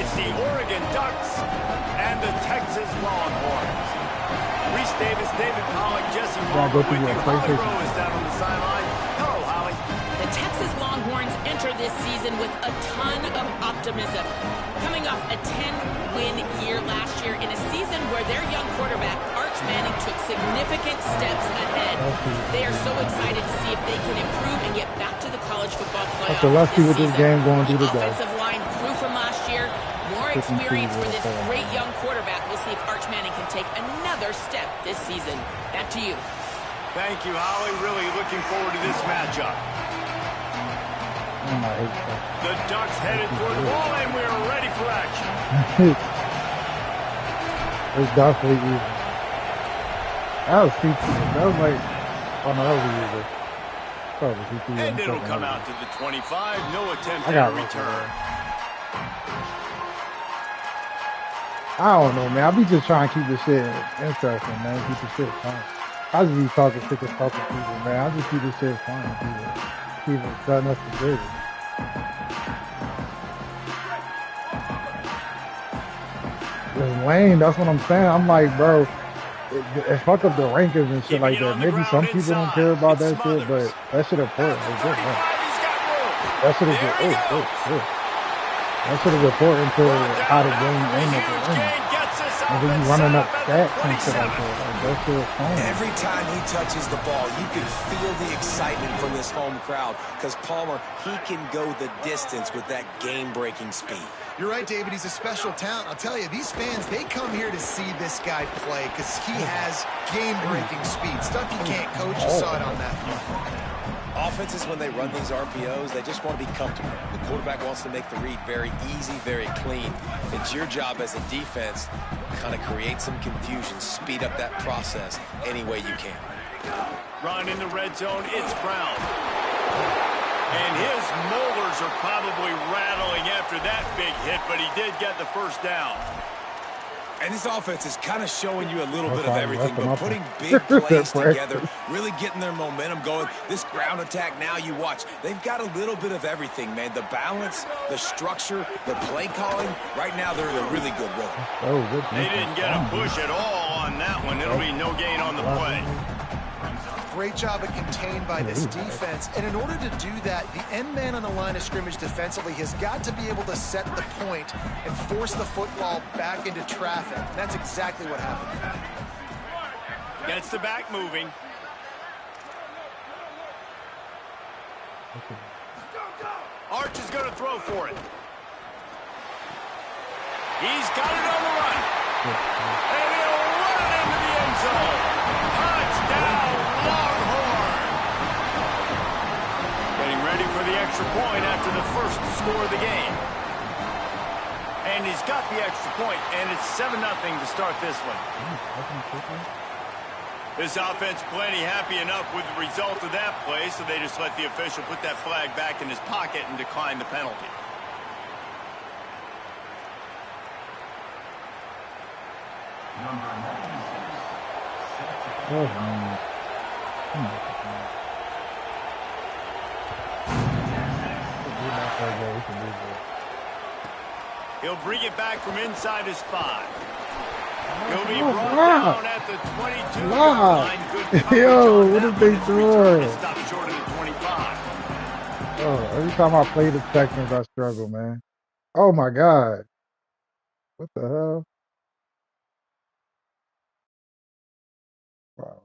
It's the Oregon Ducks and the Texas Longhorns. Reese Davis, David Pollock, Jesse Palmer with you. Holly Rowe is down on the sideline. Hello, Holly. The Texas Longhorns enter this season with a ton of optimism. Coming off a 10-win year last year in a season where their young quarterback, Arch Manning, took significant steps ahead. They are so excited to see if they can improve and get back to the college football playoff let's see what this game going to do today. The offensive line grew from last year. More experience for this great young quarterback. We'll see if Arch Manning can take another step this season. Back to you. Thank you, Holly. Really looking forward to this matchup. The Ducks headed toward the ball, and we're ready for action. It's definitely easy. That was CT. That was like, oh no, that was easy. Probably CT. And it'll come out to the 25. No attempt at a return. I don't know, man. I be just trying to keep this shit interesting, man. Keep this shit fun. I just be talking shit to fucking people, man. I just keep this shit fun. People setting us to do. It's lame. That's what I'm saying. I'm like, bro, it fuck up the rankings and shit like that. Maybe some people don't care about that shit, but that shit important. It's good, man. That shit is good. That shit is important to how the game ends at the end. And then you running up stats and shit like that. That shit is fun. Every time he touches the ball, you can feel the excitement from this home crowd because Palmer, he can go the distance with that game-breaking speed. You're right, David. He's a special talent. I'll tell you, these fans, they come here to see this guy play because he has game-breaking speed. Stuff you can't coach. You saw it on that one. Offenses, when they run these RPOs, they just want to be comfortable. The quarterback wants to make the read very easy, very clean. It's your job as a defense to kind of create some confusion, speed up that process any way you can. Run in the red zone, it's Brown. And his molars are probably rattling after that big hit, but he did get the first down. And this offense is kind of showing you a little bit of everything, but putting big plays together, really getting their momentum going. This ground attack now, you watch. They've got a little bit of everything, man. The balance, the structure, the play calling. Right now, they're in a really good rhythm. They didn't get a push at all on that one. It'll be no gain on the play. Great job of contained by this defense. And in order to do that, the end man on the line of scrimmage defensively has got to be able to set the point and force the football back into traffic. And that's exactly what happened. Gets the back moving. Arch is going to throw for it. He's got it on the run. And he'll run it into the end zone. Touchdown, Longhorn. Getting ready for the extra point after the first score of the game. And he's got the extra point, and it's 7-0 to start this one. This offense plenty happy enough with the result of that play, so they just let the official put that flag back in his pocket and decline the penalty. He'll bring it back from inside his 5. He'll be brought down at the 22-yard line. Yo, what are they doing? Stop short of the 25. Oh, every time I play the Texans, I struggle, man. Oh my God. What the hell? Wow.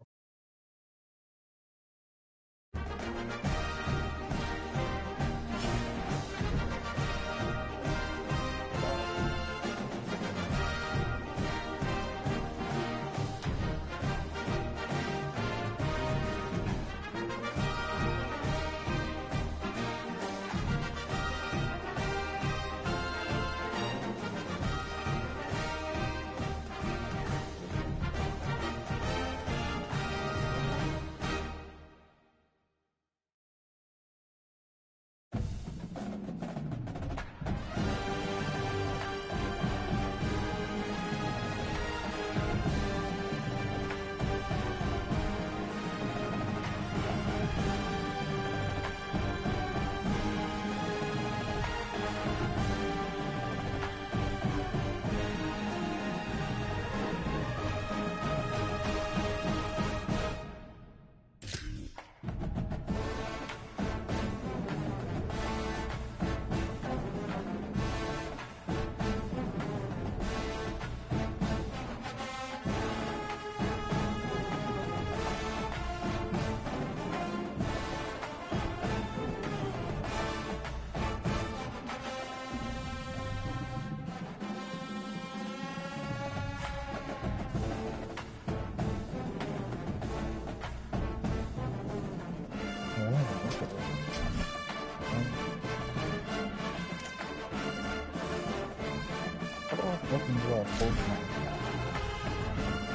fucking do I post my?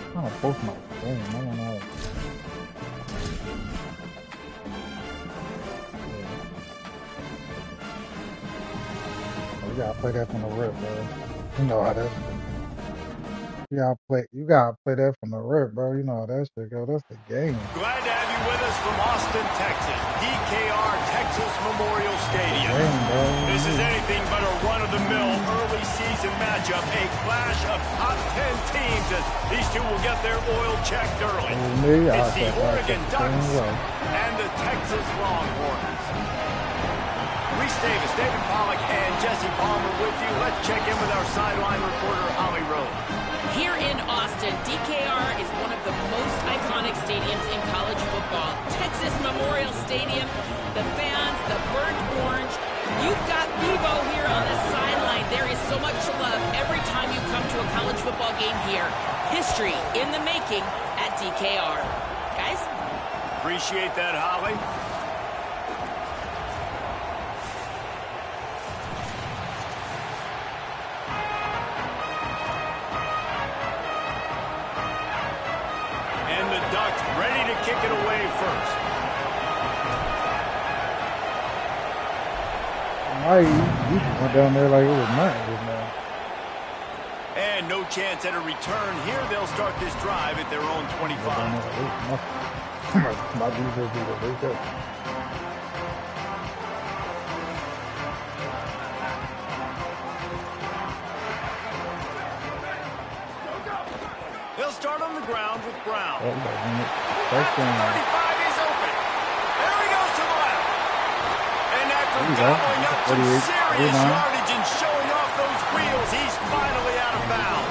I'm trying to post my game. I don't know. You gotta play that from the rip, bro. You know how that. You gotta play that from the rip, bro. You know how that shit go. That's the game. Glad to have you with us from Austin, Texas, DKR Texas Memorial Stadium. This is anything but a run-of-the-mill early season matchup, a clash of top 10 teams as these two will get their oil checked early. It's the Oregon Ducks and the Texas Longhorns. Reese Davis, David Pollack, and Jesse Palmer with you. Let's check in with our sideline reporter, Holly Rowe. Here in Austin, DKR is one of the most iconic stadiums in college football. Texas Memorial Stadium, the fans, the burnt orange. You've got Bevo here on the sideline. There is so much to love every time you come to a college football game here. History in the making at DKR. Guys? Appreciate that, Holly. Ready to kick it away first. You just went down there like it was nothing just now. And no chance at a return here. They'll start this drive at their own 25. My defense is a wake up. They'll start on the ground with Brown. First 35, he's open. There he goes to the left. And after gobbling up some serious yardage and showing off those wheels, he's finally out of bounds.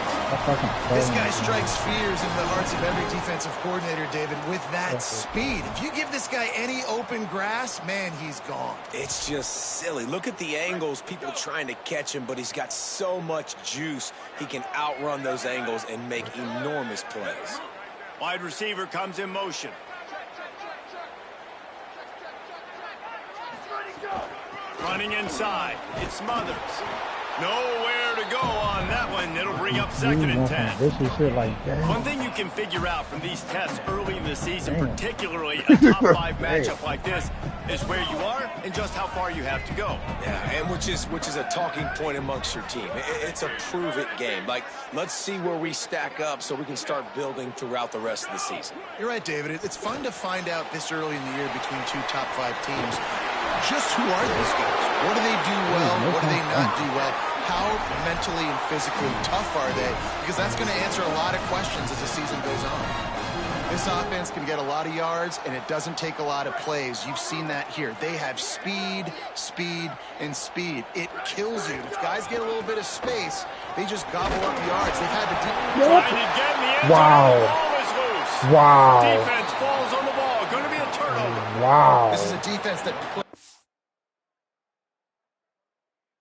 This guy strikes fears in the hearts of every defensive coordinator, David, with that speed. If you give this guy any open grass, man, he's gone. It's just silly. Look at the angles, people trying to catch him, but he's got so much juice. He can outrun those angles and make enormous plays. Wide receiver comes in motion. Running inside. It's Smothers. Nowhere to go on that one. It'll bring up 2nd and 10. This is shit like that. One thing you can figure out from these tests early in the season, particularly a top 5 matchup like this, is where you are and just how far you have to go. Yeah, and which is a talking point amongst your team. It's a prove-it game. Like, let's see where we stack up so we can start building throughout the rest of the season. You're right, David. It's fun to find out this early in the year between two top 5 teams. Just who are these guys? What do they do well? What do they not do well? How mentally and physically tough are they? Because that's going to answer a lot of questions as the season goes on. This offense can get a lot of yards, and it doesn't take a lot of plays. You've seen that here. They have speed, speed, and speed. It kills you. If guys get a little bit of space, they just gobble up yards. They've had the trying to get in the end zone. The ball is loose. Wow. Defense falls on the ball. Going to be a turnover. Wow. This is a defense that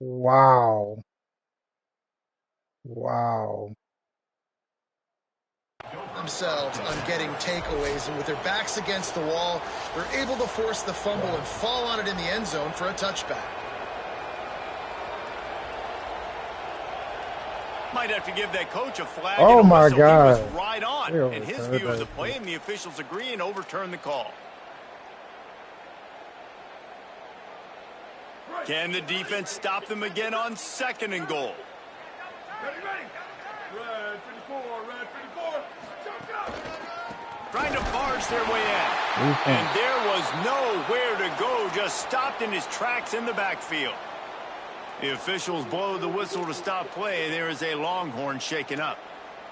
Wow. Wow. themselves on getting takeaways, and with their backs against the wall, they're able to force the fumble and fall on it in the end zone for a touchback. Might have to give that coach a flag. Oh my God. He was right on in his view of the play, and the officials agree and overturn the call. Can the defense stop them again on 2nd and goal? Ready. Red 54, red 54. Trying to barge their way in. And there was nowhere to go, just stopped in his tracks in the backfield. The officials blow the whistle to stop play. There is a Longhorn shaken up.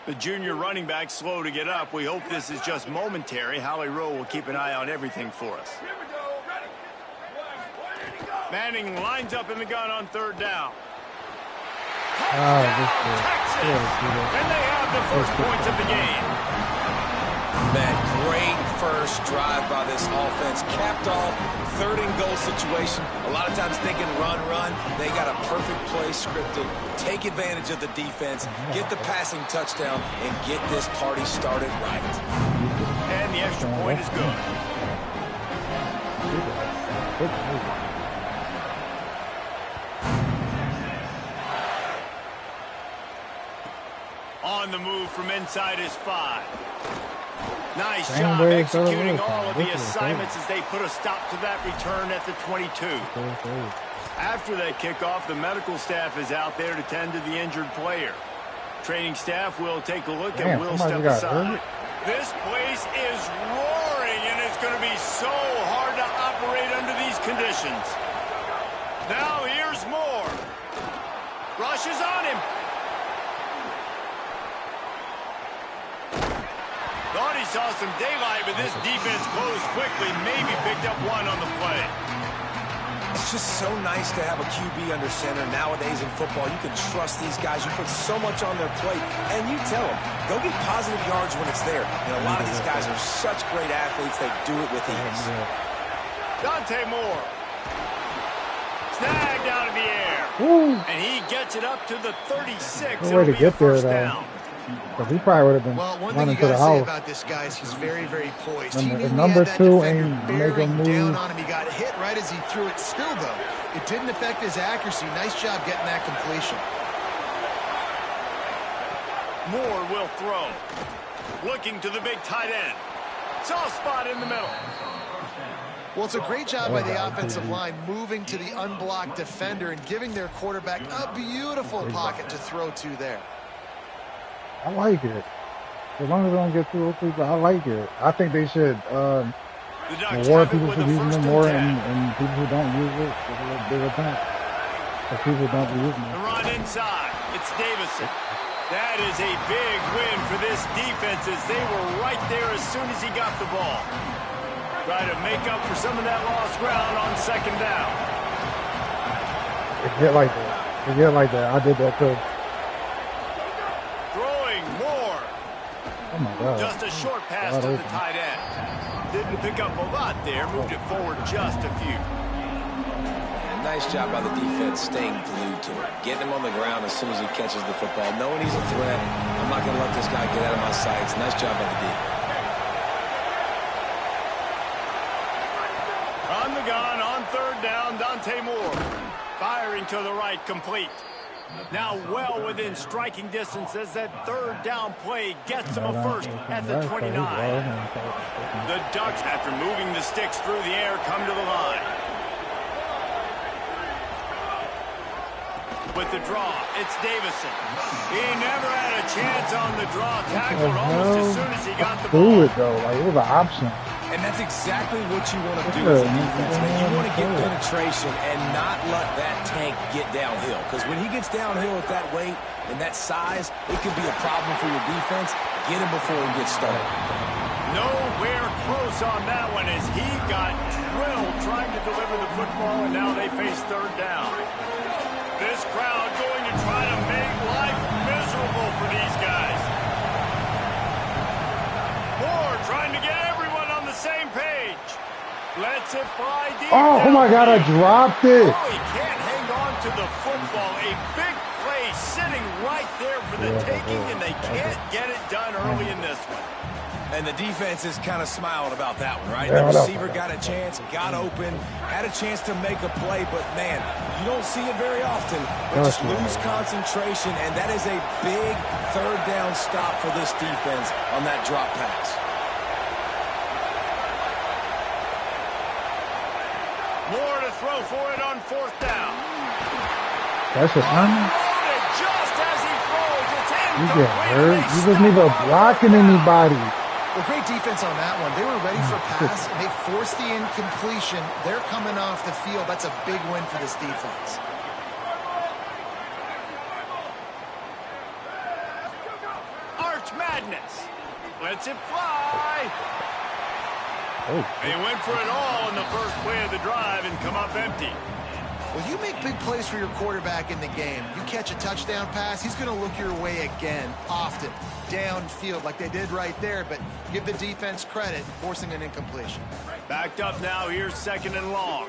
The junior running back slow to get up. We hope this is just momentary. Holly Rowe will keep an eye on everything for us. Here we go. Ready. Manning lines up in the gun on 3rd down. Texas. And they have the first points of the game. Man, great first drive by this offense. Capped off, 3rd and goal situation. A lot of times thinking run. They got a perfect play scripted. Take advantage of the defense, get the passing touchdown, and get this party started right. And the extra point is good. On the move from inside his 5. Nice job executing all of the assignments as they put a stop to that return at the 22. After that kickoff, the medical staff is out there to tend to the injured player. Training staff will take a look and will step aside. This place is roaring, and it's going to be so hard to operate under these conditions. Now here's Moore. Rushes on him. Thought he saw some daylight, but this defense closed quickly, maybe picked up one on the play. It's just so nice to have a QB under center. Nowadays in football, you can trust these guys. You put so much on their plate, and you tell them, go get positive yards when it's there. And a lot of these guys are such great athletes, they do it with ease. Dante Moore. Snagged out of the air. And he gets it up to the 36. No way to get there, though. Because he probably would have been running to the house. About this guy is he's very, very poised. If number 2 ain't make a move. Down on him. He got hit right as he threw it. Still, though, it didn't affect his accuracy. Nice job getting that completion. Moore will throw. Looking to the big tight end. Soft spot in the middle. Well, it's a great job by the offensive line moving to the unblocked defender and giving their quarterback a beautiful pocket to throw to there. I like it. As long as they don't get too old people, I like it. I think they should reward people for using them more and people who don't use it with a little bigger time. Because people don't be using it. The run inside. It's Davison. That is a big win for this defense as they were right there as soon as he got the ball. Try to make up for some of that lost ground on second down. It get like that. It get like that. I did that too. Oh my God. Just a short pass to the tight end. Didn't pick up a lot there, moved it forward just a few. And nice job by the defense staying glued to it. Getting him on the ground as soon as he catches the football. Knowing he's a threat, I'm not going to let this guy get out of my sights. Nice job by the D. On the gun, on third down, Dante Moore. Firing to the right, complete. Now well within striking distance as that third down play gets him a first at the 29. The Ducks, after moving the sticks through the air, come to the line. With the draw, it's Davison. He never had a chance on the draw. Tackled almost as soon as he got the ball. It though, like it was an option. And that's exactly what you want to do as a defense, man. You want to get penetration and not let that tank get downhill. Because when he gets downhill at that weight and that size, it could be a problem for your defense. Get him before he gets started. Nowhere close on that one as he got drilled trying to deliver the football, and now they face third down. This crowd going to try to make life miserable for these guys. Moore trying to get everyone on the same page. Lets it fly deep. Oh my God, I dropped it. Oh, he can't hang on to the football. A big play sitting right there for the taking, and they can't get it done early in this one. And the defense is kind of smiled about that one, right? The receiver got a chance, got open, had a chance to make a play, but man, you don't see it very often, but just lose concentration, and that is a big third down stop for this defense on that drop pass. Moore to throw for it on fourth down. That's it, Just as he throws, it's you get hurt. You wasn't even blocking anybody. Well, great defense on that one. They were ready for pass, and they forced the incompletion. They're coming off the field. That's a big win for this defense. Arch Madness. Lets it fly. They went for it all in the first play of the drive and come up empty. Well, you make big plays for your quarterback in the game. You catch a touchdown pass, he's going to look your way again, often, downfield like they did right there, but give the defense credit, forcing an incompletion. Backed up now, here's second and long.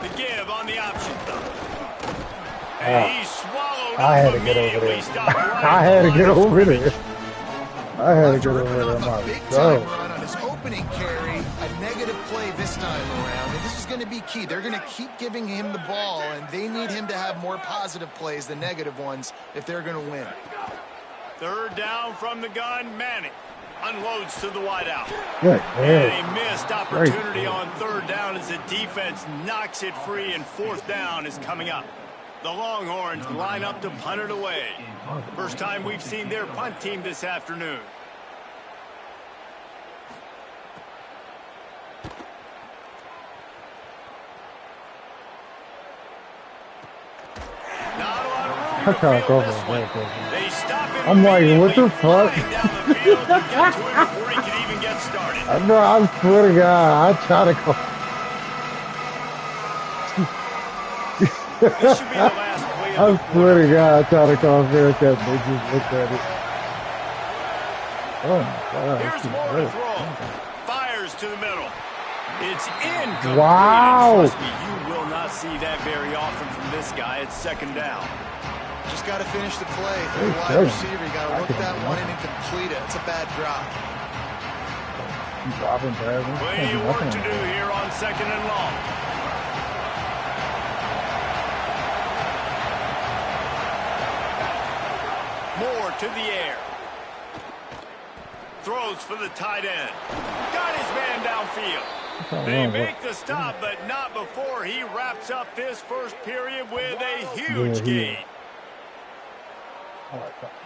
The give on the option. And he swallowed I had up to get over immediately. there. I had to get over there. I had to get over there. Big time run on his opening carry, a negative play this time around, and this is going going to be key. They're going to keep giving him the ball, and they need him to have more positive plays than negative ones if they're going to win. Third down from the gun, Manning unloads to the wideout. And a missed opportunity on third down as the defense knocks it free, and fourth down is coming up. The Longhorns line up to punt it away. First time we've seen their punt team this afternoon. Not a lot of room to field this one. They stop him. I'm like, what the fuck? Down the field to get to him before he can even get started. Bro, I swear to God, I try to go. This should be the last play of the I swear to God, I try to call fair catch. They just looked at it. Oh my God. Here's more to throw. Fires to the middle. It's incomplete. Wow. And trust me, you will not see that very often from this guy. It's second down. Just got to finish the play. For the wide receiver, you got to look that one in and complete it. It's a bad drop. Plenty of work to do here on second and long. Moore to the air. Throws for the tight end. Got his man downfield. They make the stop, but not before he wraps up this first period with a huge gain.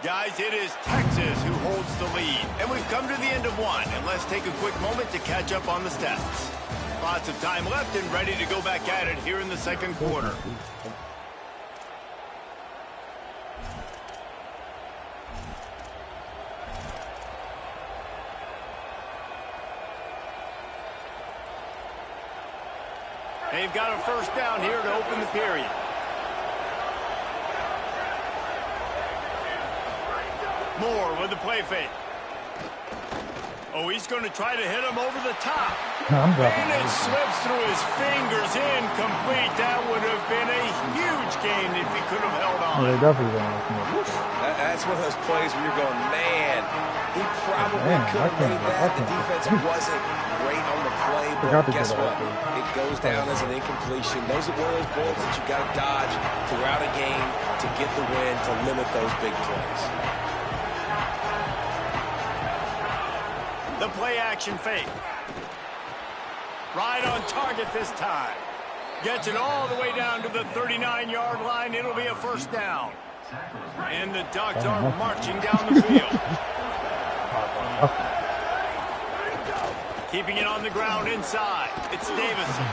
Guys, it is Texas who holds the lead. And we've come to the end of one. And let's take a quick moment to catch up on the stats. Lots of time left and ready to go back at it here in the second quarter. They've got a first down here to open the period. Moore with the play fake. Oh, he's going to try to hit him over the top. And it slips through his fingers, incomplete. That would have been a huge gain if he could have held on. Yeah, definitely don't. That's one of those plays where you're going, man, he probably could have made that. The defense wasn't great on the play, but guess what? It goes down as an incompletion. Those are one of those bullets that you got to dodge throughout a game to get the win, to limit those big plays. The play action fake. Right on target this time. Gets it all the way down to the 39-yard line. It'll be a first down. And the Ducks are marching down the field. Keeping it on the ground inside. It's Davison.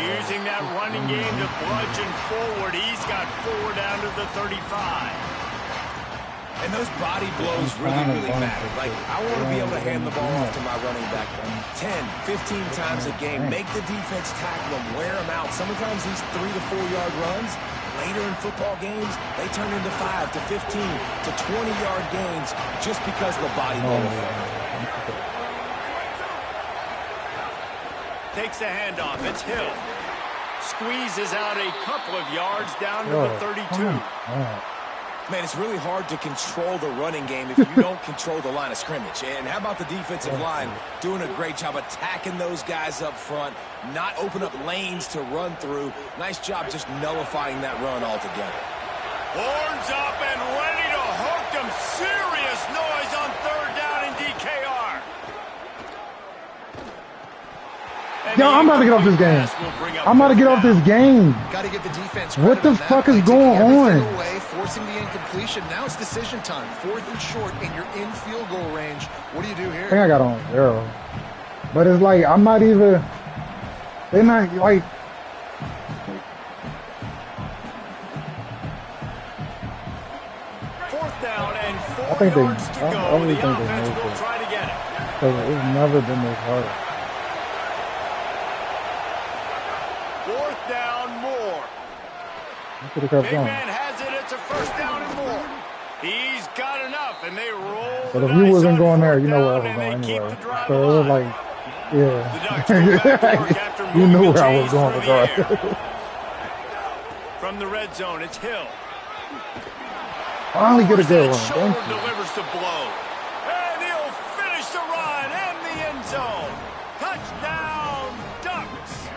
Using that running game to bludgeon forward. He's got 4 down to the 35. And those body blows really matter. Like, I want to be able to hand the ball off to my running back 10, 15 times a game. Make the defense tackle them, wear them out. Sometimes these 3 to 4 yard runs, later in football games, they turn into 5 to 15 to 20-yard gains just because of the body blow effect. Takes the handoff. It's Hill. Squeezes out a couple of yards down to the 32. Man, it's really hard to control the running game if you don't control the line of scrimmage. And how about the defensive line doing a great job attacking those guys up front, not open up lanes to run through. Nice job just nullifying that run altogether. Horns up and ready to hook them. Serious noise on third down in DKR. Yo, I'm about to get off this game. I'm about to get off this game. Got to give the defense what the fuck is going on? Away, forcing the incompletion. Now it's decision time. 4th and short, and you're in field goal range. What do you do here? I think I got on 0. But it's like, I'm not even... They're not, like... Fourth down and 4 I think yards to go. I really The think they offense moved will it. try to get it. Because it's never been this hard. Fourth down, Moore. Could have kept Big going. man has it. It's a first down and more. He's got enough, and they roll. But if you wasn't going there, you know where I was going anyway. So it was like, yeah. You knew where I was going regardless. From the red zone, it's Hill. Finally get a good one. Shoulder Thank you. delivers the blow. And he'll finish the run in the end zone. Touchdown, Ducks.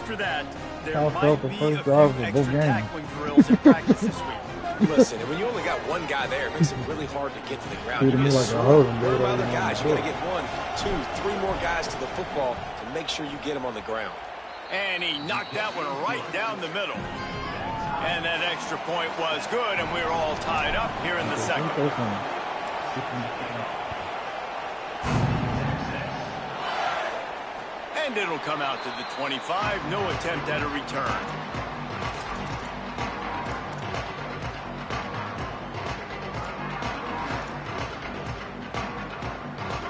after that, there Cal might felt the be first a drive few of the extra game. tackling drills in practice this week. Listen, and when you only got one guy there, it makes it really hard to get to the ground. Treated You me get like a slow. hoe and What did about other everything guys? on You the got to get 1, 2, 3 more guys to the football to make sure you get them on the ground. And he knocked that one right down the middle. And that extra point was good, and we're all tied up here in the second. And it'll come out to the 25. No attempt at a return.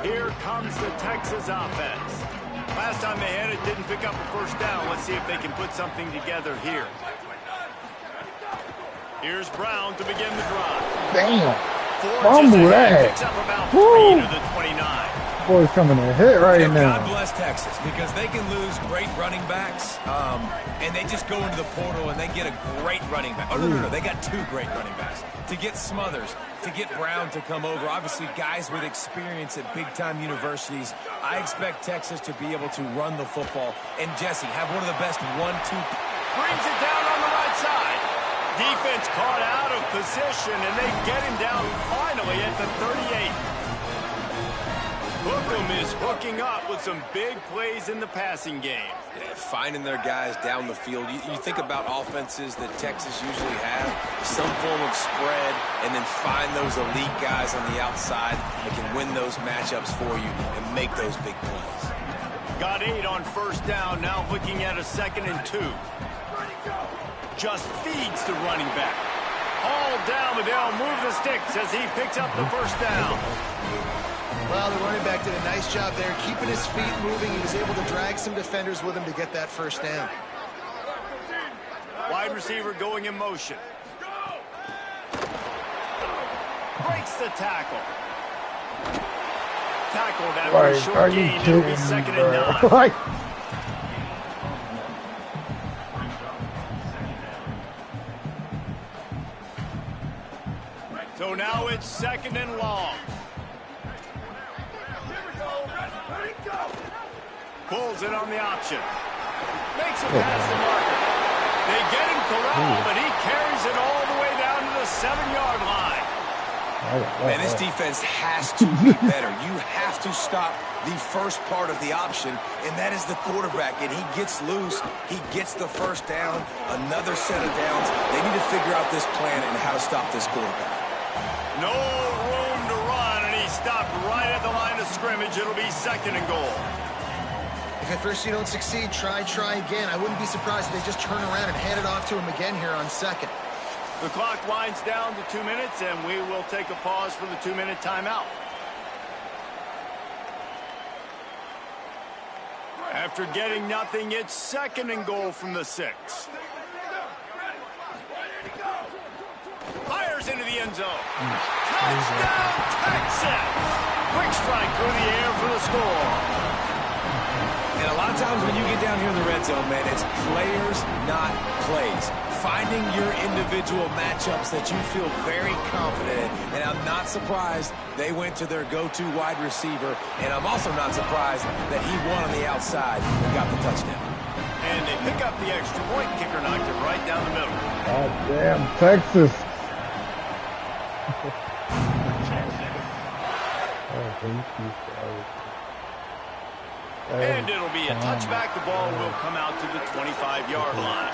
Here comes the Texas offense. Last time they had it, didn't pick up a first down. Let's see if they can put something together here. Here's Brown to begin the drive. Damn. Fumble that. Picks up about 3 to the 29. Boy's coming to hit right now. God bless Texas, because they can lose great running backs, and they just go into the portal and they get a great running back. Oh, no, they got 2 great running backs. To get Smothers, to get Brown to come over, obviously guys with experience at big-time universities, I expect Texas to be able to run the football. And Jesse, have one of the best 1-2. Brings it down on the right side. Defense caught out of position, and they get him down finally at the 38. Bookham is hooking up with some big plays in the passing game. Yeah, finding their guys down the field. You think about offenses that Texas usually have, some form of spread, and then find those elite guys on the outside that can win those matchups for you and make those big plays. Got 8 on first down, now looking at a 2nd and 2. Just feeds the running back. All down, but they'll move the sticks as he picks up the first down. Well, the running back did a nice job there, keeping his feet moving. He was able to drag some defenders with him to get that first down. Wide receiver going in motion. Breaks the tackle. Tackled after a short gain. It'll be 2nd and 9. So now it's 2nd and long. Pulls it on the option. Makes it past the marker. They get him corralled, but he carries it all the way down to the 7-yard line. Man, this defense has to be better. You have to stop the first part of the option, and that is the quarterback. And he gets loose. He gets the first down, another set of downs. They need to figure out this plan and how to stop this quarterback. No room to run, and he stopped right at the line of scrimmage. It'll be 2nd and goal. If at first you don't succeed, try again. I wouldn't be surprised if they just turn around and hand it off to him again here on 2nd. The clock winds down to 2 minutes, and we will take a pause for the 2-minute timeout. After getting nothing, it's 2nd and goal from the 6. Fires into the end zone. Touchdown, Texas! Quick strike through the air for the score. And a lot of times when you get down here in the red zone, man, it's players, not plays. Finding your individual matchups that you feel very confident in. And I'm not surprised they went to their go-to wide receiver. And I'm also not surprised that he won on the outside and got the touchdown. And they pick up the extra point. Kicker knocked it right down the middle. God damn, Texas. And it'll be a touchback. The ball will come out to the 25-yard line.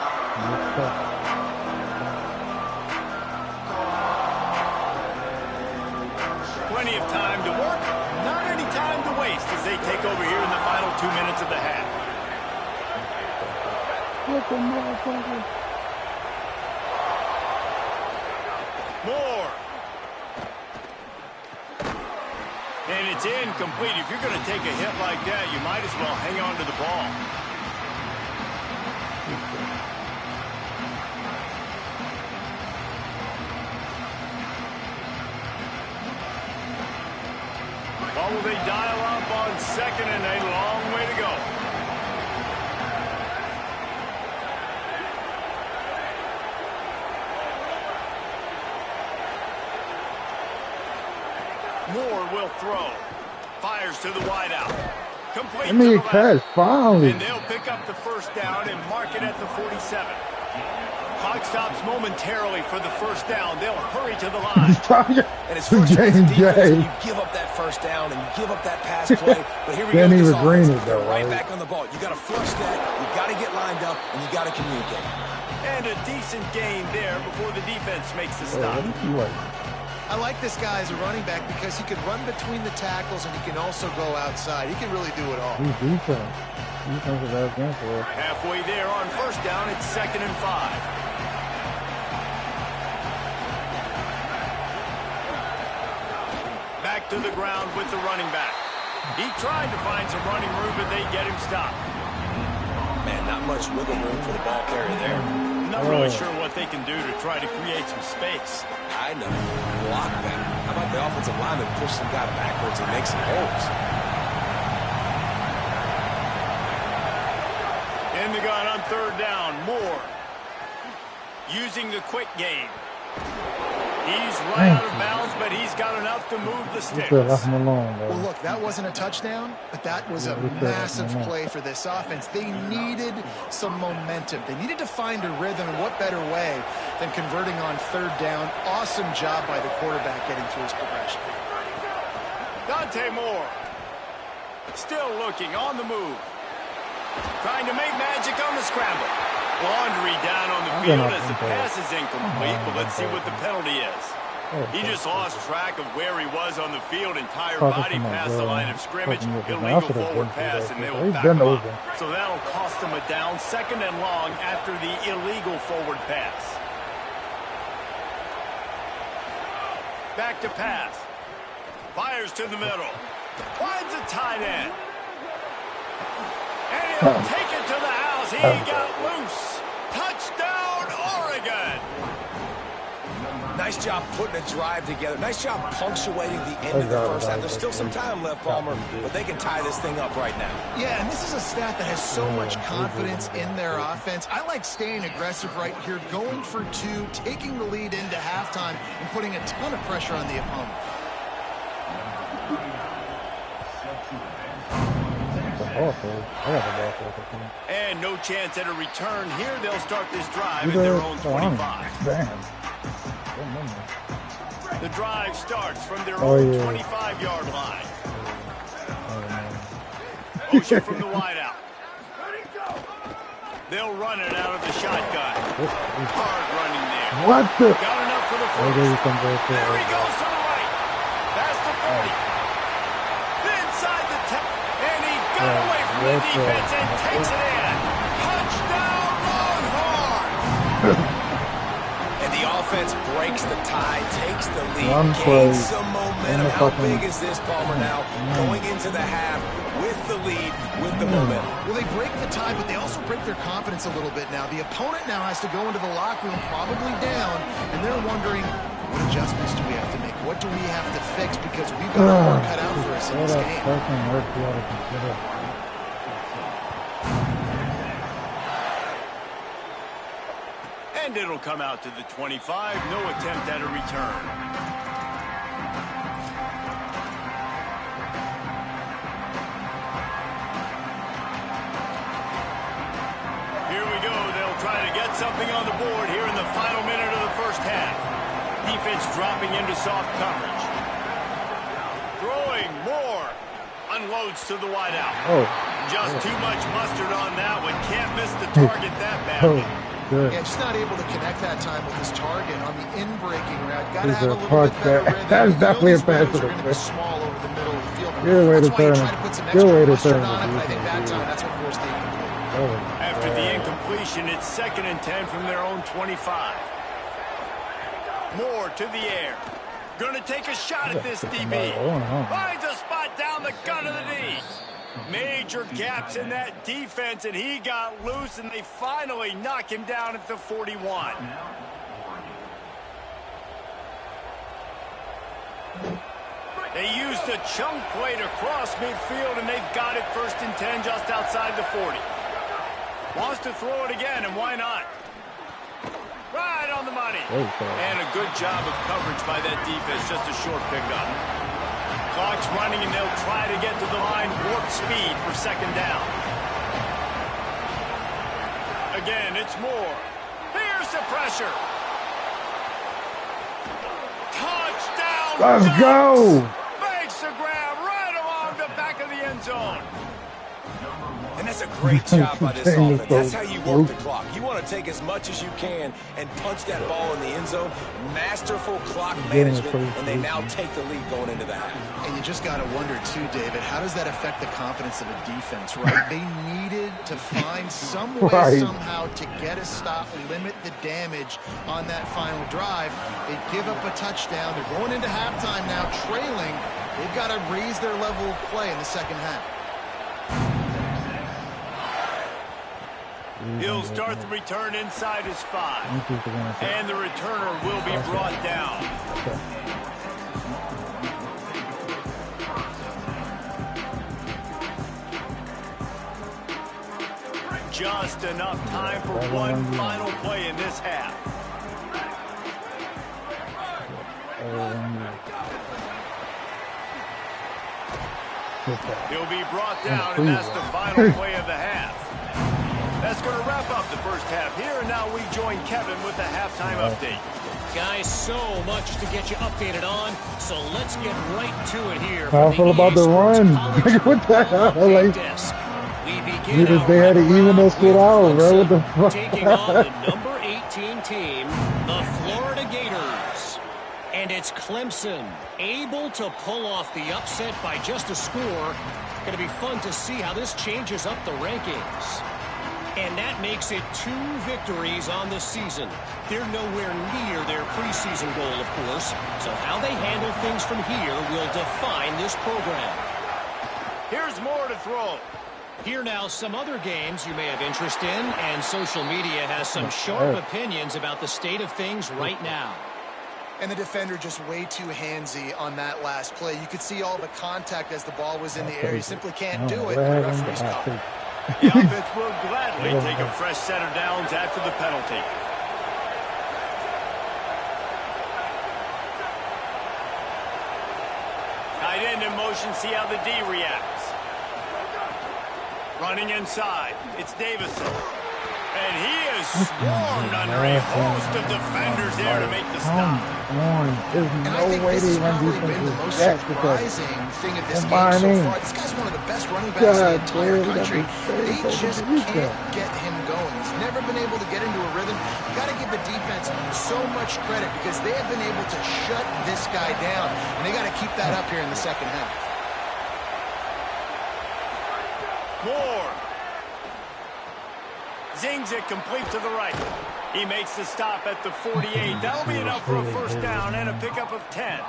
Plenty of time to work, not any time to waste as they take over here in the final 2 minutes of the half. Moore. And it's incomplete. If you're going to take a hit like that, you might as well hang on to the ball. What will they dial up on 2nd and a long way to go? Moore will throw. Fires to the wideout. Complete I mean, to the left. finally. And they'll pick up the first down and mark it at the 47. Clock stops momentarily for the first down. They'll hurry to the line. And it's first as a defense, you give up that first down and you give up that pass play. But here we go. This offense, they're right back on the ball. You got to flush that. You got to get lined up, and you got to communicate. And a decent gain there before the defense makes the stop. I like this guy as a running back because he can run between the tackles and he can also go outside. He can really do it all. He's defense. Defensive ass game for us. Halfway there on first down, it's 2nd and 5. Back to the ground with the running back. He tried to find some running room, but they get him stopped. Man, not much wiggle room for the ball carrier there. Not really sure what they can do to try to create some space. I know. Block that. How about the offensive lineman push some guy backwards and make some holes? In the gun on third down, Moore. Using the quick game. He's right out of bounds, but he's got enough to move the sticks. Left him alone, well, look, that wasn't a touchdown, but that was a massive play for this offense. They needed some momentum. They needed to find a rhythm, and what better way than converting on third down. Awesome job by the quarterback getting through his progression. Dante Moore. Still looking on the move. Trying to make magic on the scramble. Laundry down on the field as the pass is incomplete, but let's see what the penalty is. He just lost track of where he was on the field. Entire body past the line of scrimmage. Illegal forward pass, and they will back him up. So that'll cost him a down, 2nd and long after the illegal forward pass. Back to pass. Fires to the middle. Finds a tight end. And he'll take it to the house. He got loose. Touchdown, Oregon. Nice job putting a drive together. Nice job punctuating the end of the first half. There's still some time left, Palmer, but they can tie this thing up right now. Yeah, and this is a staff that has so much confidence in their offense. I like staying aggressive right here, going for 2, taking the lead into halftime, and putting a ton of pressure on the opponent. And no chance at a return here. They'll start this drive at their own 25. The drive starts from their own 25-yard line. Motion from the wideout. They'll run it out of the shotgun. Hard running there. What the? Got enough for the first. There he goes to the right. Past the 40. Inside the 10. And he got away from the defense and takes it in. Touchdown, Longhorns! And the offense breaks the tie, takes the lead, gains some momentum. How big is this, Palmer, now? Going into the half with the lead, with the momentum. Well, they break the tie, but they also break their confidence a little bit now. The opponent now has to go into the locker room probably down, and they're wondering, what adjustments do we have to make? What do we have to fix? Because we've got our work cut out for us in this game. And it'll come out to the 25. No attempt at a return. Here we go. They'll try to get something on the board here in the final minute of the first half. Defense dropping into soft coverage. Throwing more. Unloads to the wideout. Just too much mustard on that one. Can't miss the target that badly. Yeah, just not able to connect that time with his target on the in-breaking route. Got to have a little bit better rhythm. That is definitely a pass to the small over the middle of the field. Good way to turn it. Good way to turn it. But I think that time, that's what forced the incomplete. After the incompletion, it's 2nd and 10 from their own 25. Moore to the air. Gonna take a shot at this DB. Finds a spot down the gun of the knee. Major gaps in that defense, and he got loose, and they finally knock him down at the 41. They used a chunk play to cross midfield, and they've got it 1st and 10 just outside the 40. Wants to throw it again, and why not? Right on the money. And a good job of coverage by that defense, just a short pickup. Clock's running, and they'll try to get to the line warp speed for second down. Again, it's Moore. Here's the pressure. Touchdown! Let's go! Makes the grab right along the back of the end zone. And that's a great job by this offense. That's how you work the clock. You want to take as much as you can and punch that ball in the end zone. Masterful clock management, and they now take the lead going into the half. And you just got to wonder, too, David, how does that affect the confidence of a defense, right? They needed to find some way, somehow, to get a stop, limit the damage on that final drive. They give up a touchdown. They're going into halftime now, trailing. They've got to raise their level of play in the second half. He'll start the return inside his 5. And the returner will be brought down. Just enough time for one final play in this half. He'll be brought down, and that's the final play of the half. That's going to wrap up the first half here, and now we join Kevin with the halftime update. Guys, so much to get you updated on, so let's get right to it here. How I feel about the run? What the hell? Like, they had to even us it out, bro. What the fuck? Taking on the number 18 team, the Florida Gators. And it's Clemson, able to pull off the upset by just a score. Going to be fun to see how this changes up the rankings. And that makes it 2 victories on the season. They're nowhere near their preseason goal, of course. So how they handle things from here will define this program. Here's more to throw. Here now, some other games you may have interest in, and social media has some sharp opinions about the state of things right now. And the defender just way too handsy on that last play. You could see all the contact as the ball was in the air. You simply can't do it. The referee's caught. The offense will gladly take a fresh set of downs after the penalty. Tight end in motion, see how the D reacts. Running inside, it's Davison. And he is swarmed under a host of defenders there to make the stop. There's no way they run defense with that. Surprising thing of this game so far. This guy's one of the best running backs in the entire country. They just can't get him going. He's never been able to get into a rhythm. You got to give the defense so much credit because they have been able to shut this guy down. And they got to keep that up here in the second half. Moore. Zings it complete to the right. He makes the stop at the 48. That'll be enough for a first down and a pickup of 10.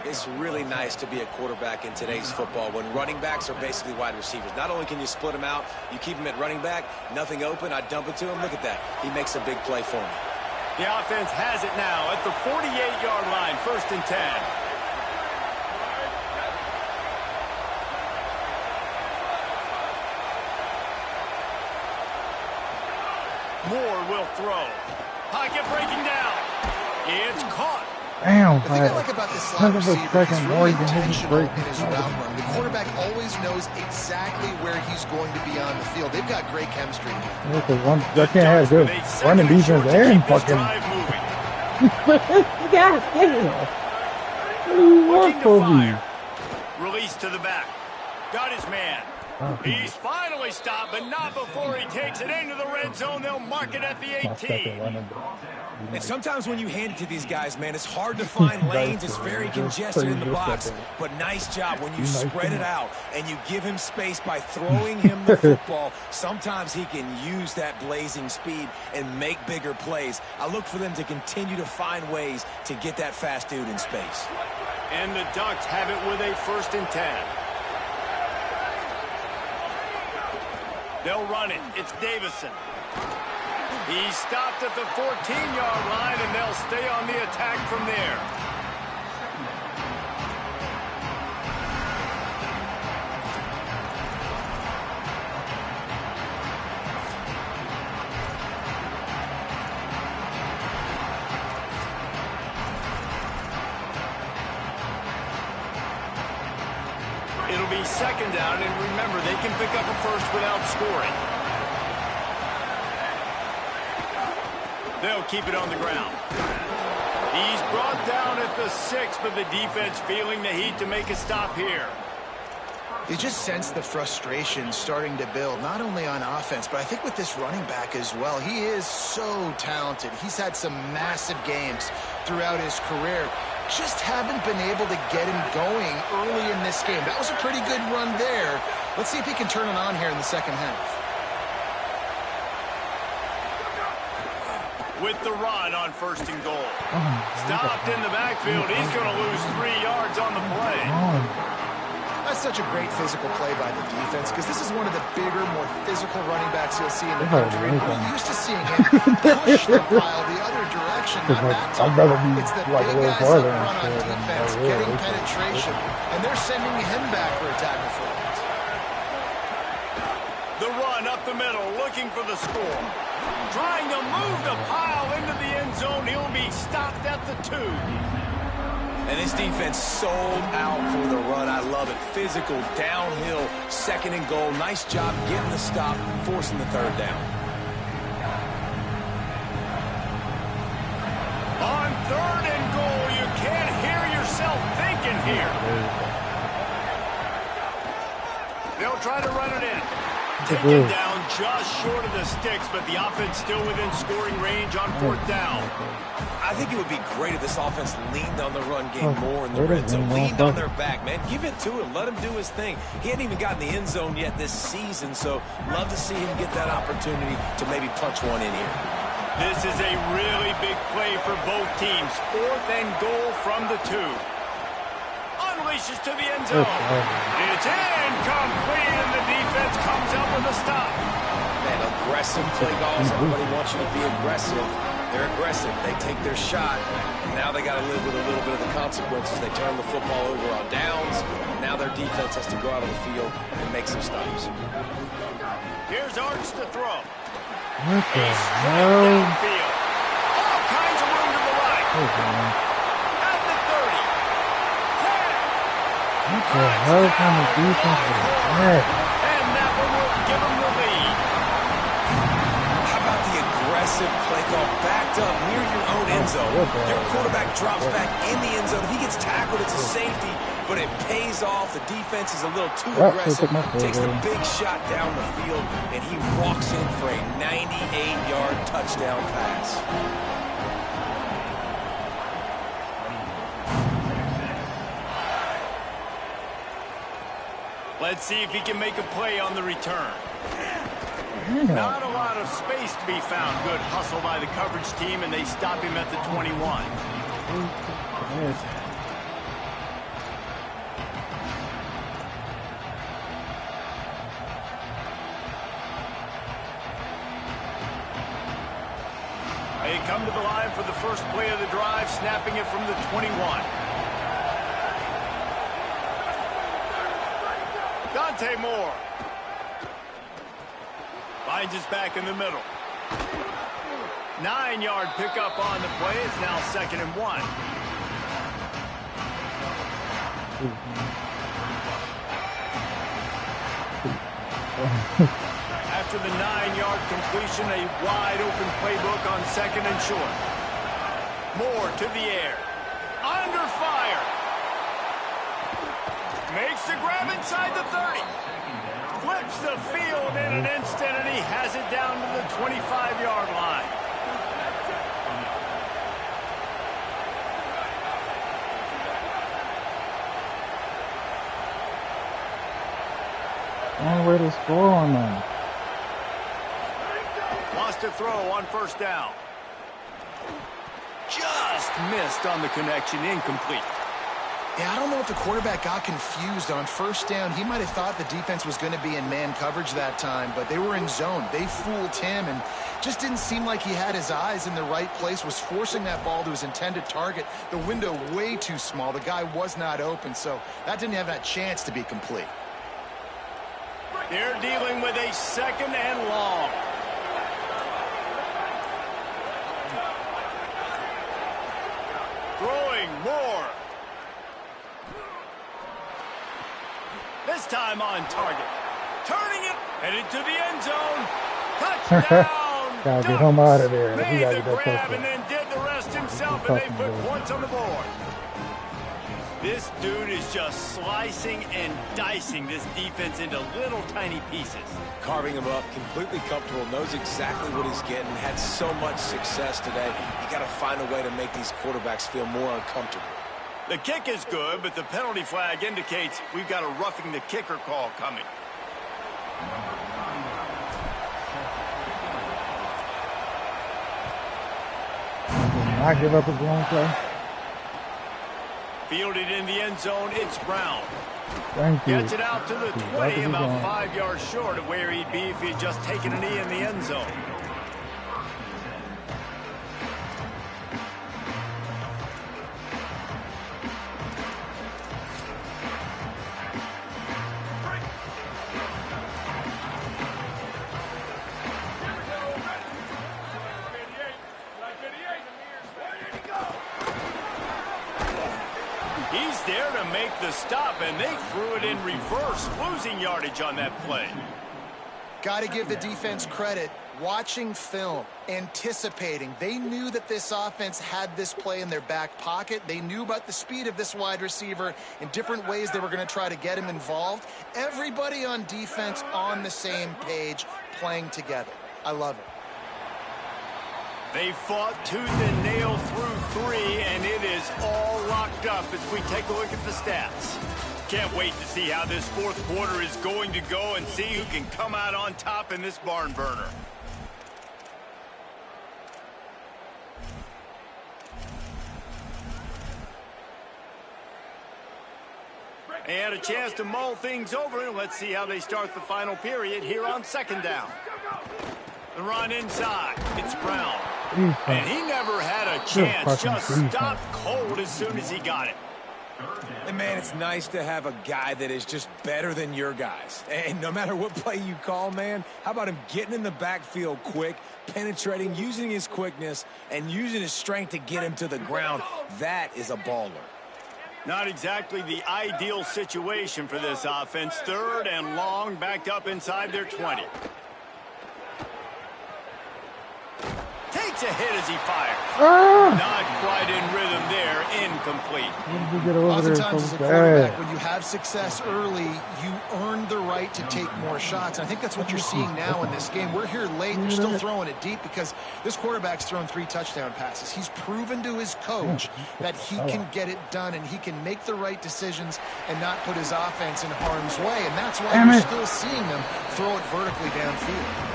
It's really nice to be a quarterback in today's football when running backs are basically wide receivers. Not only can you split them out, you keep them at running back, nothing open, I dump it to him. Look at that. He makes a big play for me. The offense has it now at the 48-yard line, 1st and 10. Moore will throw. Pocket breaking down. It's caught. Damn, the thing I like about this slot receiver is really intentional in his route run. The quarterback always knows exactly where he's going to be on the field. They've got great chemistry. They can't have good running defense and fucking. God damn. Looking to fire. Release to the back. Got his man. He's finally stopped, but not before he takes it into the red zone. They'll mark it at the 18. And sometimes when you hand it to these guys, man, it's hard to find lanes. It's very congested in the box. But nice job when you spread it out and you give him space by throwing him the football. Sometimes he can use that blazing speed and make bigger plays. I look for them to continue to find ways to get that fast dude in space. And the Ducks have it with a 1st and 10. They'll run it. It's Davison. He stopped at the 14-yard line, and they'll stay on the attack from there. be second down, and remember, they can pick up a first without scoring. They'll keep it on the ground. He's brought down at the 6, but the defense feeling the heat to make a stop here. You just sense the frustration starting to build, not only on offense, but I think with this running back as well. He is so talented. He's had some massive games throughout his career. Just haven't been able to get him going early in this game. That was a pretty good run there. Let's see if he can turn it on here in the second half. With the run on 1st and goal. Stopped in the backfield. He's going to lose 3 yards on the play. That's such a great physical play by the defense because this is one of the bigger, more physical running backs you'll see in the country. And we're used to seeing him push the pile the other direction. Not that time. It's the big guys up front on defense getting penetration, and they're sending him back for a tackle for it. The run up the middle, looking for the score. Trying to move the pile into the end zone. He'll be stopped at the 2. And this defense sold out for the run. I love it. Physical, downhill, 2nd and goal. Nice job getting the stop, forcing the 3rd down. On 3rd and goal, you can't hear yourself thinking here. They'll try to run it in. Taken down just short of the sticks, but the offense still within scoring range on 4th down. I think it would be great if this offense leaned on the run game more in the red zone. Leaned on their back, man. Give it to him. Let him do his thing. He hadn't even gotten the end zone yet this season, so love to see him get that opportunity to maybe punch one in here. This is a really big play for both teams. 4th and goal from the 2. Unleashes to the end zone. It's incomplete, and the defense comes up with a stop. Man, aggressive play calls. Everybody wants you to be aggressive. They're aggressive. They take their shot. Now they got to live with a little bit of the consequences. They turn the football over on downs. Now their defense has to go out on the field and make some stops. Here's Arts to throw. What the hell? Downfield. All kinds of room to the right. At the 30. 10. What the hell kind of defense is that? And that one will give them the lead. How about the aggressive play call backed up near your own end zone? Your quarterback drops back in the end zone. If he gets tackled, it's a safety, but it pays off. The defense is a little too aggressive. Takes the big shot down the field, and he walks in for a 98-yard touchdown pass. Let's see if he can make a play on the return. Not a lot of space to be found. Good hustle by the coverage team, and they stop him at the 21. They come to the line for the first play of the drive, snapping it from the 21. Dante Moore finds his back in the middle. 9-yard pickup on the play. It's now 2nd and 1. After the 9-yard completion, a wide-open playbook on 2nd and short. Moore to the air. Under fire. Makes the grab inside the 30. Flips the field in an instant, and he has it down to the 25-yard line. Only way to score on them. Wants to throw on 1st down. Just missed on the connection, incomplete. Yeah, I don't know if the quarterback got confused on 1st down. He might have thought the defense was going to be in man coverage that time, but they were in zone. They fooled him and just didn't seem like he had his eyes in the right place, was forcing that ball to his intended target. The window way too small. The guy was not open, so that didn't have that chance to be complete. They're dealing with a 2nd and long. Throwing more. This This time on target. Turning it. Headed to the end zone. Touchdown. Gotta get him out of there. He Made gotta the get that grab touchdown. and then did the rest himself, and they put points on the board. This dude is just slicing and dicing this defense into little tiny pieces. Carving him up, completely comfortable, knows exactly what he's getting, had so much success today. You got to find a way to make these quarterbacks feel more uncomfortable. The kick is good, but the penalty flag indicates we've got a roughing the kicker call coming. I give up a blown play. Fielded in the end zone, it's Brown. Thank you. Gets it out to the 20, about 5 yards short of where he'd be if he'd just taken a knee in the end zone. He's there to make the stop, and they threw it in reverse, losing yardage on that play. Got to give the defense credit. Watching film, anticipating. They knew that this offense had this play in their back pocket. They knew about the speed of this wide receiver in different ways they were going to try to get him involved. Everybody on defense on the same page, playing together. I love it. They fought tooth and nail through 3, and it is all locked up as we take a look at the stats. Can't wait to see how this fourth quarter is going to go and see who can come out on top in this barn burner. They had a chance to mull things over, and let's see how they start the final period here on second down. The run inside. It's Brown. And he never had a chance. Just stopped cold as soon as he got it. And, man, it's nice to have a guy that is just better than your guys. And no matter what play you call, man, how about him getting in the backfield quick, penetrating, using his quickness, and using his strength to get him to the ground? That is a baller. Not exactly the ideal situation for this offense. 3rd and long, backed up inside their 20. Takes a hit as he fires. Not quite in rhythm there. Incomplete. Oftentimes as a quarterback, when you have success early, you earn the right to take more shots. I think that's what you're seeing now in this game. We're here late. They're still throwing it deep because this quarterback's thrown 3 touchdown passes. He's proven to his coach that he can get it done and he can make the right decisions and not put his offense in harm's way. And that's why you're still seeing them throw it vertically downfield.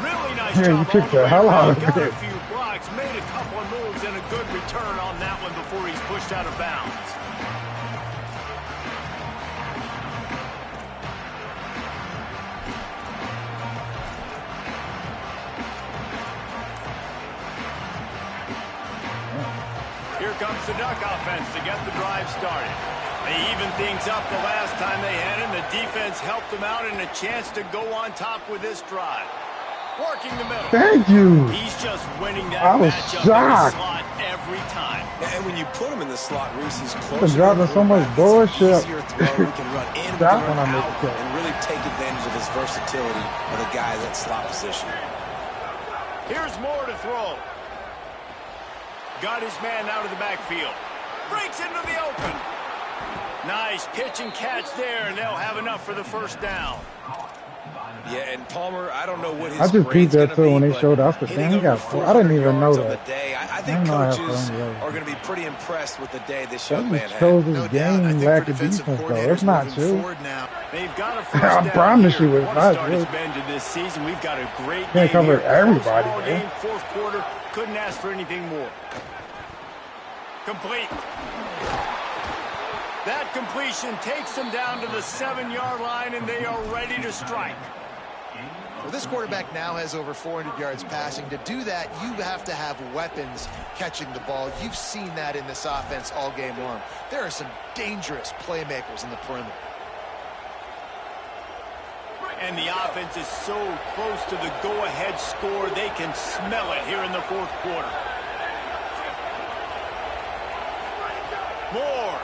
Really nice job. You kicked the hell out of Got it. a few blocks, made a couple of moves, and a good return on that one before he's pushed out of bounds. Here comes the Duck offense to get the drive started. They even things up the last time they had him. The defense helped them out and a chance to go on top with this drive. Working the middle. Thank you. He's just winning that I was matchup shocked. in the slot every time. And when you put him in the slot, Reese, he's Been closer. dropping so much bullshit. Easier throw. He can run in, he That can one run I out, missed it. and really take advantage of his versatility of the guy at slot position. Here's more to throw. Got his man out of the backfield. Breaks into the open. Nice pitch and catch there, and they'll have enough for the first down. Yeah, and Palmer, I don't know what his I just peeped that too when they showed us the hitting thing. He got over 4. I didn't even know 400 yards on that. the day. I I think didn't know I had coaches 400 yards. are going to be pretty impressed with the day this That young man just had. shows his No doubt. I game think lack for of defensive defense, though. coordinators It's not moving true. forward now. They've got a first I down promise here. you it's What not a start good. it's been to this season. We've got a great Can't game cover here. everybody, Close ball man. game, fourth quarter. Couldn't ask for anything more. Complete. That completion takes them down to the 7-yard line, and they are ready to strike. Well, this quarterback now has over 400 yards passing. To do that, you have to have weapons catching the ball. You've seen that in this offense all game long. There are some dangerous playmakers in the perimeter. And the offense is so close to the go-ahead score, they can smell it here in the fourth quarter. More.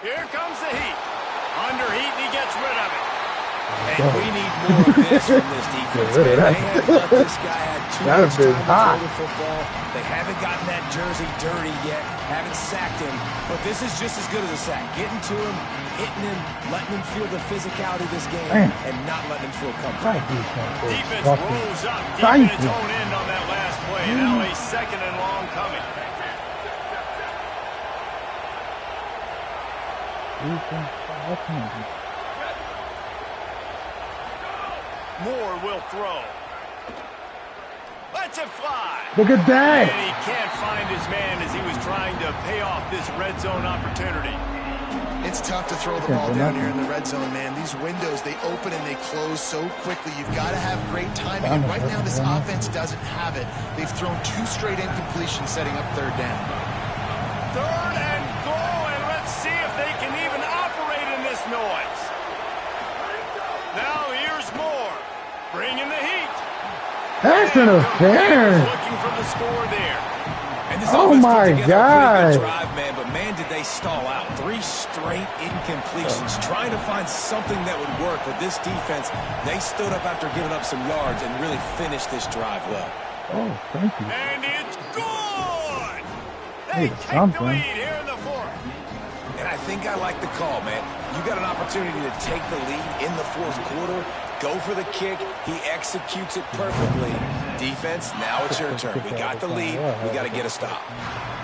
Here comes the heat. Under heat, and he gets rid of it. And we need more of this from this defense, man. They have let this guy have too much time to throw the football. They haven't gotten that jersey dirty yet, haven't sacked him, but this is just as good as a sack. Getting to him, hitting him, letting him feel the physicality of this game, and not letting him feel comfortable. Defense rolls up deep in its own end on that last play. Now a second and long coming. Moore will throw. Lets it fly. Look at that. And he can't find his man as he was trying to pay off this red zone opportunity. It's tough to throw the ball down here in the red zone, man. These windows, they open and they close so quickly. You've got to have great timing. And right now, this offense doesn't have it. They've thrown 2 straight incompletions setting up third down. Third and goal, and let's see if they can even operate in this noise. Now here's Moore, bringing the heat. That's an affair. Looking for the score there. And this Oh my God. Drive, man, but man, did they stall out. 3 straight incompletions, trying to find something that would work. But this defense, they stood up after giving up some yards and really finished this drive well. Oh, thank you. And it's good. They take the lead here in the fourth. And I think I like the call, man. You got an opportunity to take the lead in the fourth quarter. Go for the kick. He executes it perfectly. Defense, now it's your turn. We got the lead. We got to get a stop.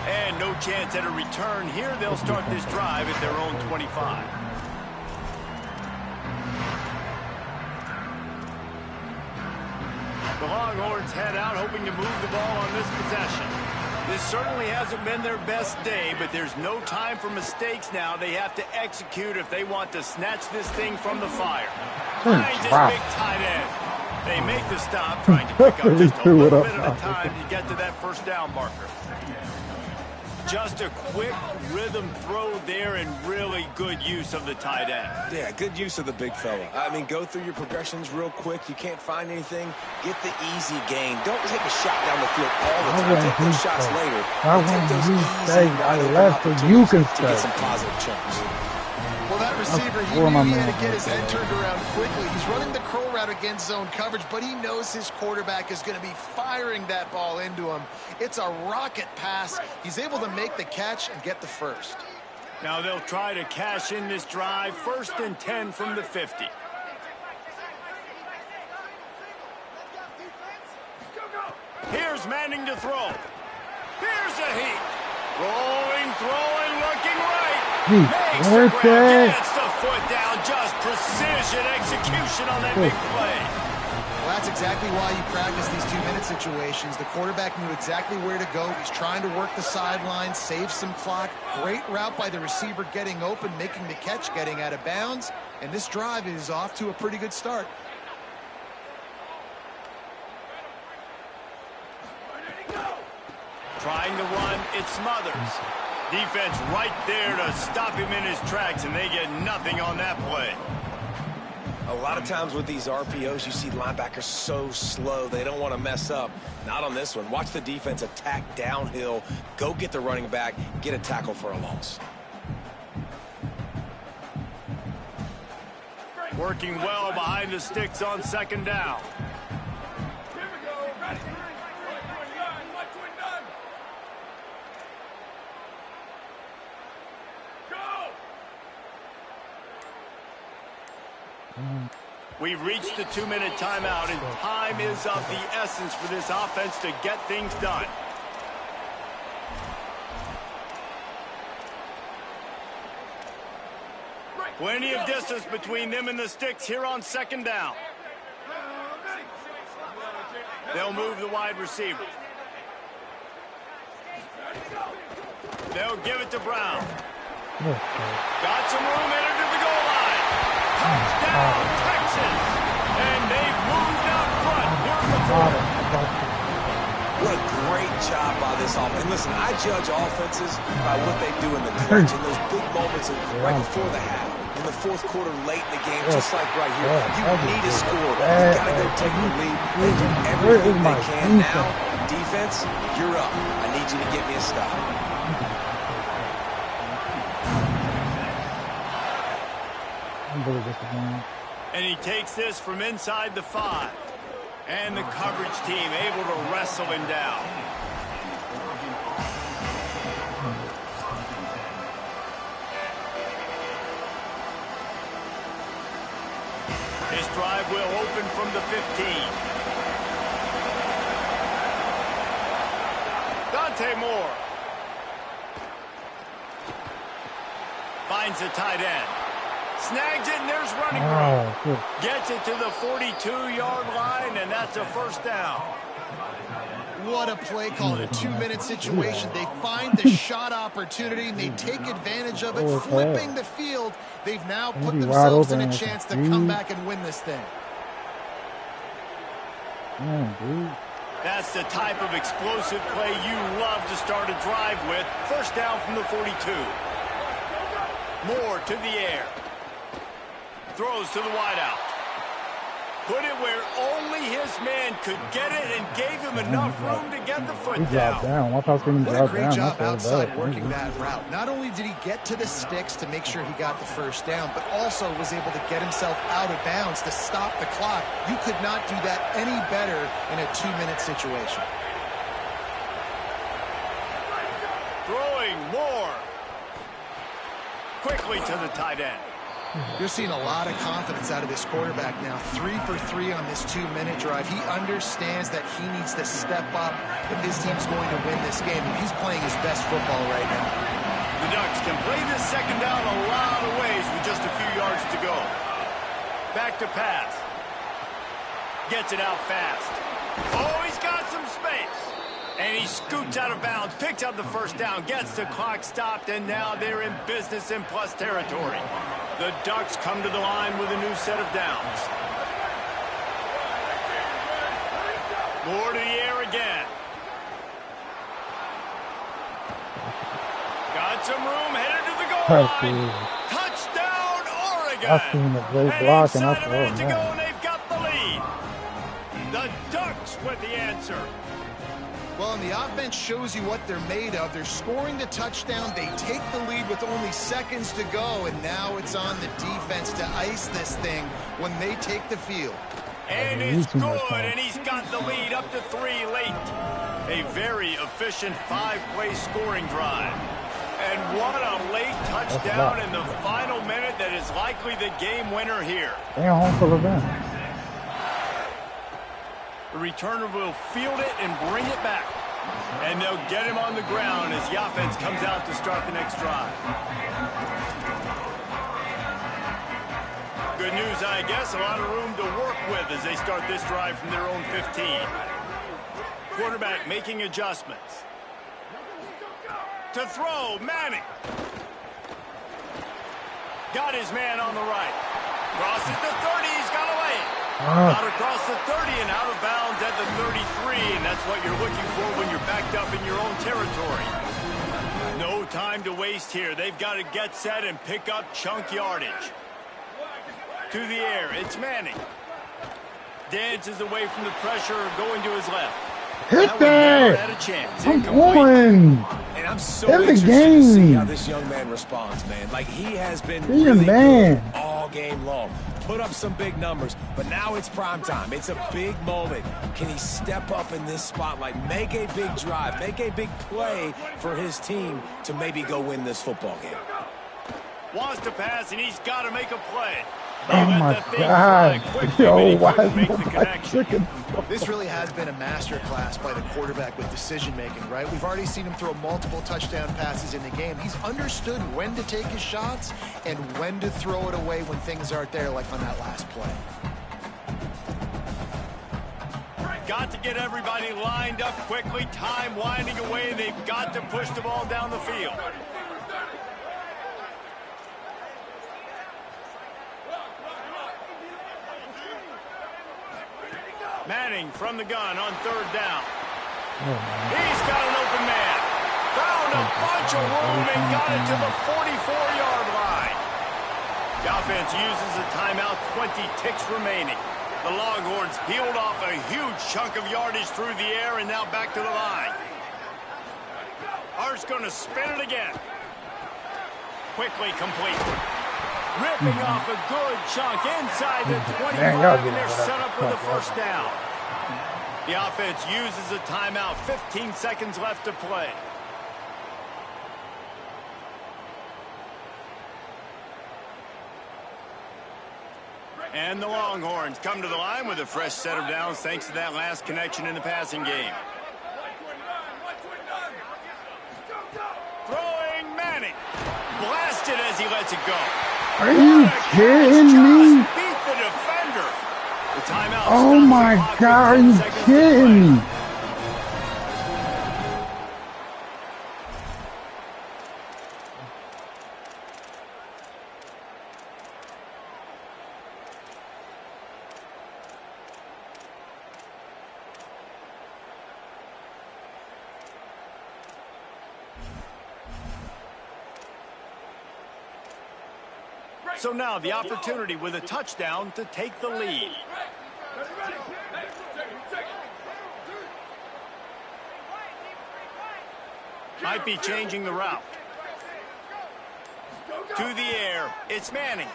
And no chance at a return here. They'll start this drive at their own 25. The Longhorns head out, hoping to move the ball on this possession. This certainly hasn't been their best day, but there's no time for mistakes now. They have to execute if they want to snatch this thing from the fire. Finds his big tight end. They make the stop, trying to pick up just a little bit at a time to get to that first down marker. Just a quick rhythm throw there and really good use of the tight end. Yeah, good use of the big fella. I mean, go through your progressions real quick. You can't find anything. Get the easy gain. Don't take a shot down the field all the time. Take those shots later. I want you to stay. I left so you can stay. To get some positive chunks. Well, that receiver, he knew he had to get his head turned around quickly. He's running the curl route against zone coverage, but he knows his quarterback is going to be firing that ball into him. It's a rocket pass. He's able to make the catch and get the first. Now they'll try to cash in this drive. 1st and 10 from the 50. Here's Manning to throw. Here's a heat. Rolling, throwing, looking right. Makes the ground, gets the foot down. Just precision execution on that big play. Well, that's exactly why you practice these 2-minute situations. The quarterback knew exactly where to go. He's trying to work the sideline, save some clock. Great route by the receiver getting open, making the catch, getting out of bounds. And this drive is off to a pretty good start. Trying to run, it Smothers. Defense right there to stop him in his tracks, and they get nothing on that play. A lot of times with these RPOs, you see linebackers so slow, they don't want to mess up. Not on this one. Watch the defense attack downhill, go get the running back, get a tackle for a loss. Working well behind the sticks on 2nd down. Here we go. Ready. 129. 129. Go. We've reached the 2-minute timeout, and time is of the essence for this offense to get things done. Plenty of distance between them and the sticks here on 2nd down. They'll move the wide receiver. They'll give it to Brown. Got some room, entered to the goal line. Touchdown, Texas. And they've moved out front here in the fourth. What a great job by this offense. And listen, I judge offenses by what they do in the clutch, in those big moments right before the half, in the fourth quarter, late in the game, just like right here. You need a score. You got to go take the lead. They do everything they can now. Defense, you're up. I need you to get me a stop. I'm really disappointed. And he takes this from inside the 5. And the coverage team able to wrestle him down. This drive will open from the 15. Moore finds the tight end. Snags it, and there's running room. Gets it to the 42-yard line, and that's a first down. What a play call in a 2-minute situation. They find the shot opportunity, and they take advantage of it, flipping the field. They've now put themselves in a chance to come back and win this thing. That's the type of explosive play you love to start a drive with. First down from the 42. Moore to the air. Throws to the wideout. Put it where only his man could get it and gave him enough room to get the foot down. What a great job outside working that route. Not only did he get to the sticks to make sure he got the first down, but also was able to get himself out of bounds to stop the clock. You could not do that any better in a 2-minute situation. Throwing more. Quickly to the tight end. You're seeing a lot of confidence out of this quarterback now. 3 for 3 on this 2-minute drive. He understands that he needs to step up if his team's going to win this game. And he's playing his best football right now. The Ducks can play this second down a lot of ways with just a few yards to go. Back to pass. Gets it out fast. Oh, he's got some space. And he scoots out of bounds, picks up the first down, gets the clock stopped, and now they're in business in plus territory. The Ducks come to the line with a new set of downs. Moore to the air again. Got some room, headed to the goal line. Touchdown, Oregon. I've seen a great block, and I thought, and they've got the lead. The Ducks with the answer. Well, and the offense shows you what they're made of. They're scoring the touchdown. They take the lead with only seconds to go, and now it's on the defense to ice this thing when they take the field. And it's good, and he's got the lead up to 3 late. A very efficient 5-play scoring drive. And what a late touchdown in the final minute that is likely the game winner here. They're home for revenge. The returner will field it and bring it back. And they'll get him on the ground as the offense comes out to start the next drive. Good news, I guess. A lot of room to work with as they start this drive from their own 15. Quarterback making adjustments. To throw, Manning. Got his man on the right. Crosses the 30, he's got away. Out across the 30 and out of bounds at the 33, and that's what you're looking for when you're backed up in your own territory. No time to waste here. They've got to get set and pick up chunk yardage. To the air, it's Manning. Dances away from the pressure, going to his left. Hit that! Had a chance. I'm going. And I'm so That's interested to see how this young man responds, man. Like, he has been really good all game long. Put up some big numbers, but now it's prime time. It's a big moment. Can he step up in this spotlight, make a big drive, make a big play for his team to maybe go win this football game? Wants to pass, and he's got to make a play. Oh my God. Yo, why is chicken? This really has been a masterclass by the quarterback with decision-making, right? We've already seen him throw multiple touchdown passes in the game. He's understood when to take his shots and when to throw it away when things aren't there, like on that last play. Got to get everybody lined up quickly. Time winding away. They've got to push the ball down the field. Manning from the gun on 3rd down. He's got an open man. Found a bunch of room and got it to the 44-yard line. The offense uses a timeout, 20 ticks remaining. The Longhorns peeled off a huge chunk of yardage through the air and now back to the line. Hart's going to spin it again. Quickly complete. Ripping off a good chunk inside the 25, and they're set up with a first down. The offense uses a timeout. 15 seconds left to play. And the Longhorns come to the line with a fresh set of downs thanks to that last connection in the passing game. Throwing Manning. Blasted as he lets it go. Are you kidding me? Beat the defender. The timeout. Oh my God, are you kidding me? So now the opportunity with a touchdown to take the lead. Might be changing the route. To the air, it's Manning.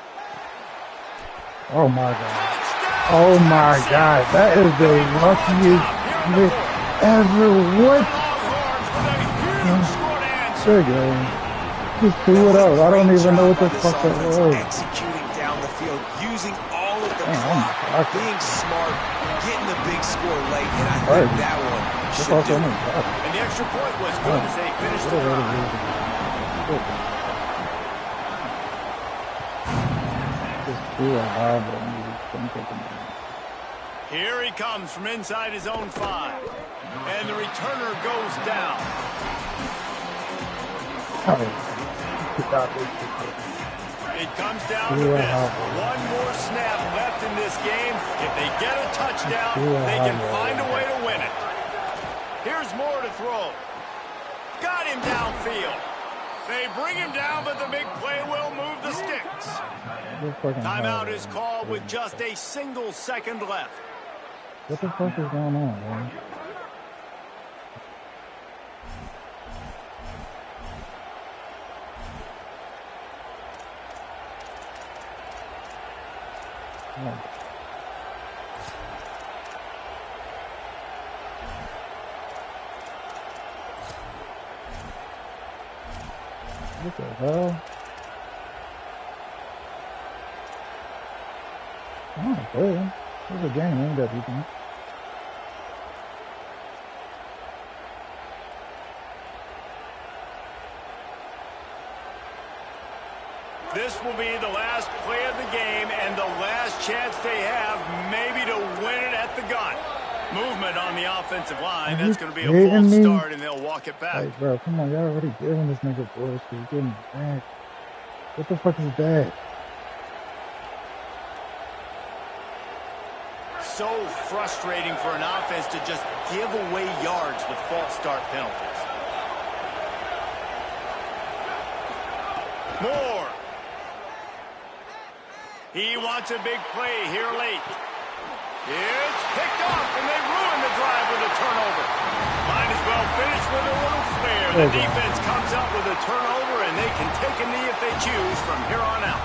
Oh my God. Oh my God. That is the luckiest hit ever. What? There you go. Just threw it out. I don't even know what the fuck that was. Executing down the field, using all of the clock, being smart, getting the big score late, and I think that one should do it. And the extra point was good as they finished the drive. Here he comes from inside his own 5. And the returner goes down. It comes down to this. One more snap left in this game. If they get a touchdown, they can find a way to win it. Here's more to throw. Got him downfield. They bring him down, but the big play will move the sticks. Timeout is called with just a single second left. What the fuck is going on, man? What the hell? Oh, cool. There's a game aimed at you. This will be the last play of the game and the last chance they have maybe to win it at the gun. Movement on the offensive line. That's going to be a false start, and they'll walk it back. Like, bro, come on. Y'all already giving this nigga bullshit. You're getting back. What the fuck is that? So frustrating for an offense to just give away yards with false start penalties. Moore. He wants a big play here late. It's picked off, and they ruin the drive with a turnover. Might as well finish with a little flair. The defense comes up with a turnover, and they can take a knee if they choose from here on out.